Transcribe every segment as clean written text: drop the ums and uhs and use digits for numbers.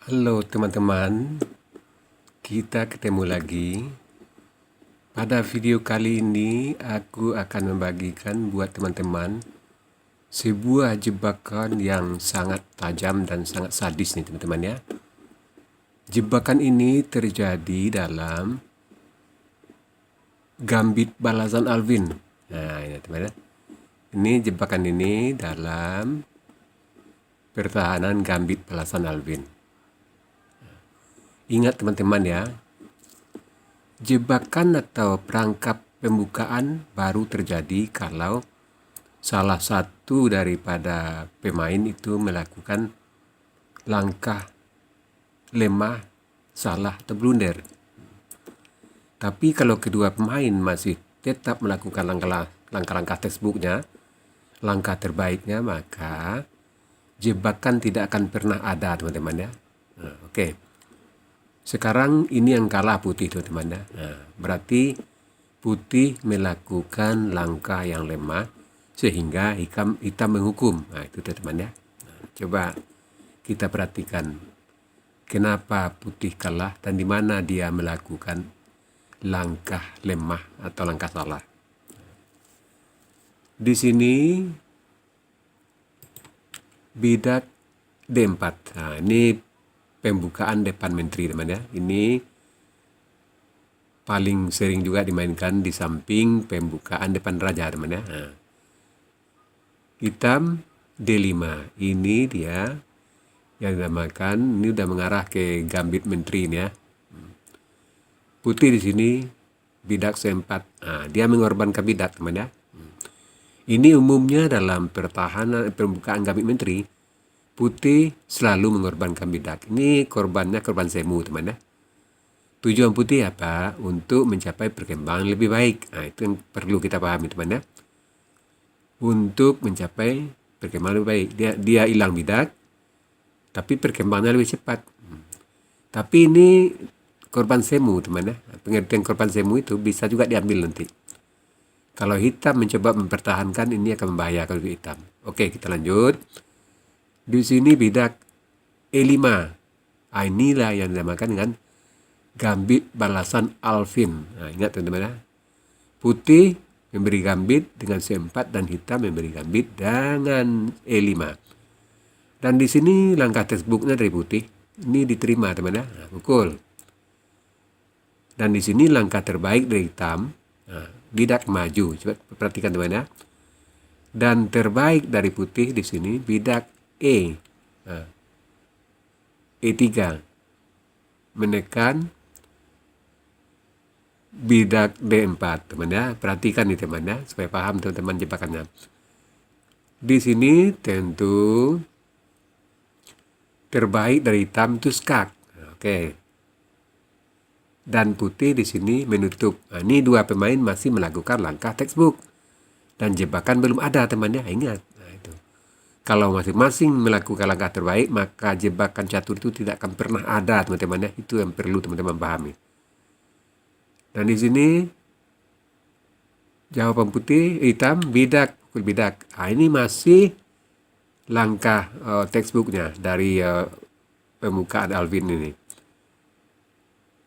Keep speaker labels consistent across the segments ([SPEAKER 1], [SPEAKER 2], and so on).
[SPEAKER 1] Halo teman-teman, kita ketemu lagi. Pada video kali ini aku akan membagikan buat teman-teman sebuah jebakan yang sangat tajam dan sangat sadis nih teman-teman ya. Jebakan ini terjadi dalam Gambit Balasan Alvin. Nah ini teman-teman. Ini jebakan ini dalam pertahanan Gambit Balasan Alvin. Ingat teman-teman ya, jebakan atau perangkap pembukaan baru terjadi kalau salah satu daripada pemain itu melakukan langkah lemah, salah atau blunder. Tapi kalau kedua pemain masih tetap melakukan langkah-langkah textbooknya, langkah terbaiknya, maka jebakan tidak akan pernah ada teman-teman ya. Oke. Sekarang ini yang kalah putih teman-teman ya. Nah, berarti putih melakukan langkah yang lemah sehingga hitam menghukum. Nah itu teman-teman ya. Nah, coba kita perhatikan kenapa putih kalah dan di mana dia melakukan langkah lemah atau langkah salah. Di sini bidak D4. Nah, ini pembukaan depan menteri teman ya. Ini paling sering juga dimainkan di samping pembukaan depan raja teman ya. Nah, hitam D5. Ini dia yang dinamakan, ini udah mengarah ke gambit menteri ini ya. Putih di sini bidak C4. Nah, dia mengorbankan bidak teman ya. Ini umumnya dalam pertahanan pembukaan gambit menteri, putih selalu mengorbankan bidak. Ini korbannya korban semu teman ya. Tujuan putih apa? Untuk mencapai perkembangan lebih baik. Nah itu yang perlu kita pahami teman ya. Untuk mencapai perkembangan lebih baik. Dia hilang bidak, tapi perkembangannya lebih cepat. Tapi ini korban semu teman ya. Pengertian korban semu itu bisa juga diambil nanti. Kalau hitam mencoba mempertahankan, ini akan membahayakan untuk hitam. Oke, kita lanjut. Di sini bidak E5. Nah, inilah yang dinamakan dengan gambit balasan Alvin. Nah, ingat teman-teman ya. Putih memberi gambit dengan C4 dan hitam memberi gambit dengan E5. Dan di sini langkah textbooknya dari putih. Ini diterima teman ya. Nah, pukul. Dan di sini langkah terbaik dari hitam. Nah, bidak maju. Coba perhatikan teman ya. Dan terbaik dari putih di sini bidak E. Nah, E3 menekan bidak D4 teman ya. Perhatikan nih teman ya supaya paham teman-teman jebakannya. Di sini tentu terbaik dari hitam itu skak. Oke. Dan putih di sini menutup. Nah, ini dua pemain masih melakukan langkah textbook. Dan jebakan belum ada teman ya. Ingat. Nah, itu. Kalau masing-masing melakukan langkah terbaik, maka jebakan catur itu tidak akan pernah ada teman-teman ya. Itu yang perlu teman-teman pahami. Dan di sini jawaban putih, hitam, bidak, pukul bidak. Nah, ini masih langkah textbooknya dari pembukaan Alvin ini.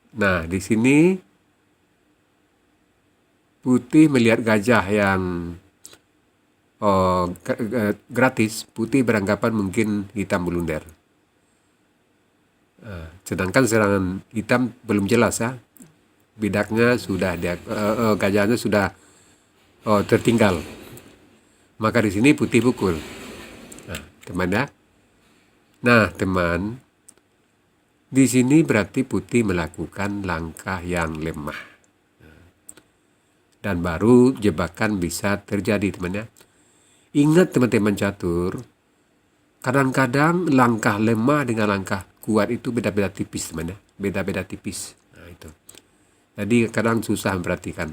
[SPEAKER 1] Nah, di sini putih melihat gajah yang gratis, putih beranggapan mungkin hitam blunder. Sedangkan serangan hitam belum jelas ya. Bidaknya sudah gajahnya sudah tertinggal. Maka di sini putih pukul. Nah, teman ya. Nah, teman, di sini berarti putih melakukan langkah yang lemah. Dan baru jebakan bisa terjadi teman ya. Ingat teman-teman catur, kadang-kadang langkah lemah dengan langkah kuat itu beda-beda tipis teman ya. Beda-beda tipis. Nah itu. Jadi kadang susah memperhatikan.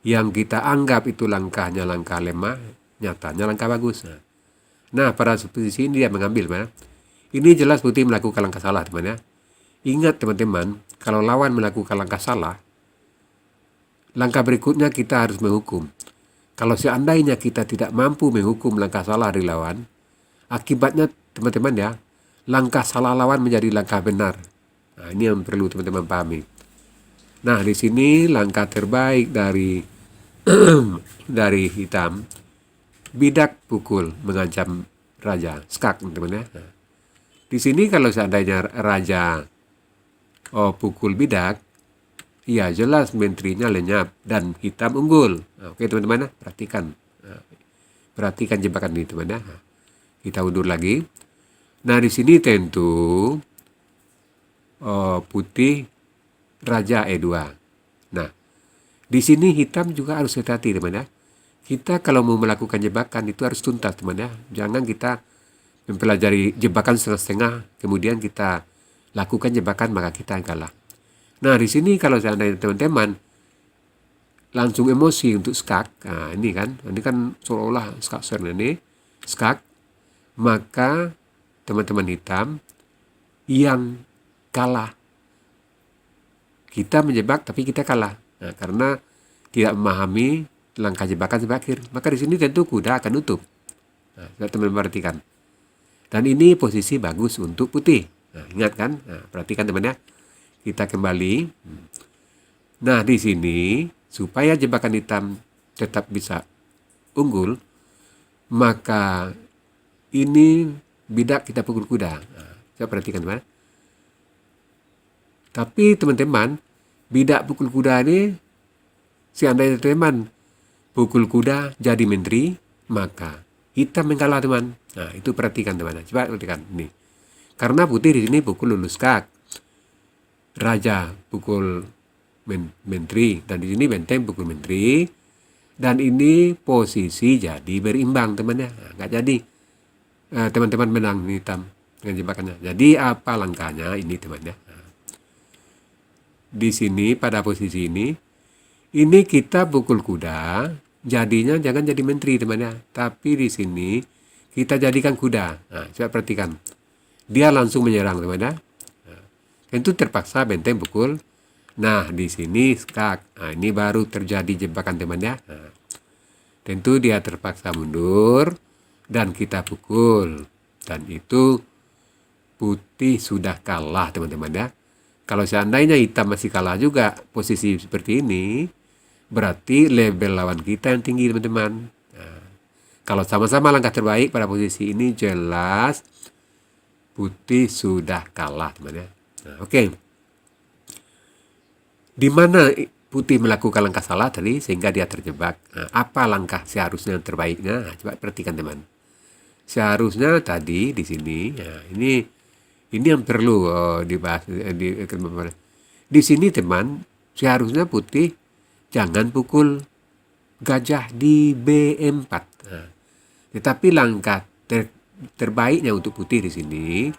[SPEAKER 1] Yang kita anggap itu langkahnya langkah lemah, nyatanya langkah bagus. Nah pada posisi ini dia mengambil teman ya. Ini jelas putih melakukan langkah salah teman ya. Ingat teman-teman, kalau lawan melakukan langkah salah, langkah berikutnya kita harus menghukum. Kalau seandainya kita tidak mampu menghukum langkah salah dari lawan, akibatnya teman-teman ya, langkah salah lawan menjadi langkah benar. Nah, ini yang perlu teman-teman pahami. Nah, di sini langkah terbaik dari dari hitam, bidak pukul mengancam raja, skak teman-teman ya. Nah, di sini kalau seandainya raja pukul bidak, ya jelas menterinya lenyap dan hitam unggul. Nah, oke teman-teman ya, perhatikan. Nah, perhatikan jebakan ini teman ya. Nah, kita undur lagi. Nah, di sini tentu putih raja E2. Nah, di sini hitam juga harus hati-hati teman ya. Kita kalau mau melakukan jebakan itu harus tuntas teman ya. Jangan kita mempelajari jebakan setengah-setengah, kemudian kita lakukan jebakan maka kita kalah. Nah, di sini kalau seandainya teman-teman langsung emosi untuk skak, nah ini kan seolah-olah skak ini skak, maka teman-teman hitam yang kalah. Kita menjebak tapi kita kalah. Nah, karena tidak memahami langkah jebakan sampai akhir. Maka di sini tentu kuda akan nutup. Nah, teman-teman perhatikan. Dan ini posisi bagus untuk putih. Nah, ingat kan? Nah, perhatikan teman ya. Kita kembali. Nah, di sini supaya jebakan hitam tetap bisa unggul, maka ini bidak kita pukul kuda. Nah, coba perhatikan teman. Tapi teman-teman, bidak pukul kuda ini, seandainya teman pukul kuda jadi menteri, maka hitam yang kalah teman. Nah, itu perhatikan teman. Coba perhatikan ini. Karena putih di sini pukul lulus skak. Raja pukul menteri dan di sini benteng pukul menteri. Dan ini posisi jadi berimbang teman ya. Nah, nggak jadi teman-teman menang hitam dengan jebakannya. Jadi apa langkahnya ini teman ya. Di sini pada posisi ini kita pukul kuda, jadinya jangan jadi menteri teman ya. Tapi di sini kita jadikan kuda. Nah, coba perhatikan. Dia langsung menyerang teman ya. Nah, tentu terpaksa benteng pukul. Nah, di sini skak. Nah, ini baru terjadi jebakan teman ya. Nah, tentu dia terpaksa mundur dan kita pukul. Dan itu putih sudah kalah teman-teman ya. Kalau seandainya hitam masih kalah juga posisi seperti ini, berarti level lawan kita yang tinggi teman-teman. Nah, kalau sama-sama langkah terbaik pada posisi ini jelas putih sudah kalah teman ya. Nah, oke. Di mana putih melakukan langkah salah tadi sehingga dia terjebak? Nah, apa langkah seharusnya yang terbaiknya? Nah, coba perhatikan teman. Seharusnya tadi di sini, nah ini yang perlu dibahas di sini teman. Seharusnya putih jangan pukul gajah di B4. Nah, tetapi langkah terbaiknya untuk putih di sini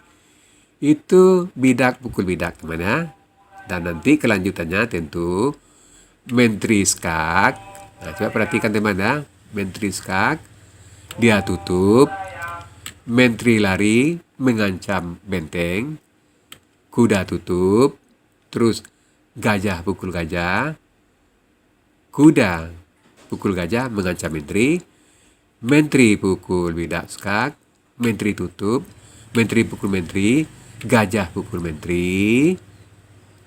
[SPEAKER 1] itu bidak pukul bidak teman ya. Dan nanti kelanjutannya tentu menteri skak. Nah, coba perhatikan teman ya. Menteri skak dia tutup. Menteri lari mengancam benteng, kuda tutup, terus gajah pukul gajah, kuda pukul gajah mengancam menteri, menteri pukul bidak skak, menteri tutup, menteri pukul menteri, gajah pukul menteri,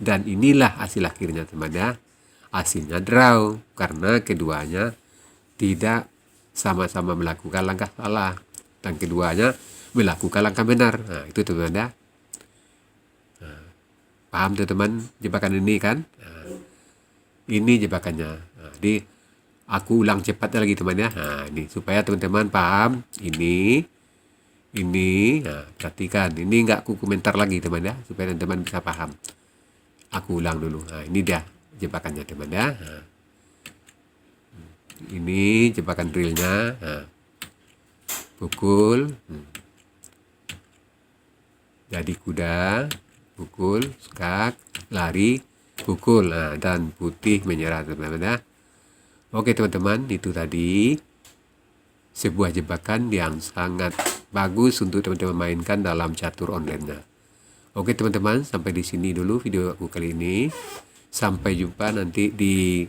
[SPEAKER 1] dan inilah hasil akhirnya teman ya. Hasilnya draw karena keduanya tidak sama-sama melakukan langkah salah. Dan keduanya melakukan langkah benar. Nah, itu teman ya. Nah, paham teman jebakan ini kan? Nah, ini jebakannya. Nah, jadi aku ulang cepat lagi teman ya. Nah, ini supaya teman-teman paham ini. Nah, perhatikan. Ini nggak aku komentar lagi teman ya. Supaya teman-teman bisa paham. Aku ulang dulu. Nah, ini dia jebakannya teman ya. Nah, ini jebakan realnya. Nah, pukul, jadi kuda, pukul, skak, lari, pukul, nah, dan putih menyerah teman-teman ya. Oke teman-teman, itu tadi sebuah jebakan yang sangat bagus untuk teman-teman mainkan dalam catur online-nya. Oke teman-teman, sampai di sini dulu video aku kali ini. Sampai jumpa nanti di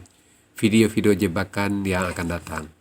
[SPEAKER 1] video-video jebakan yang akan datang.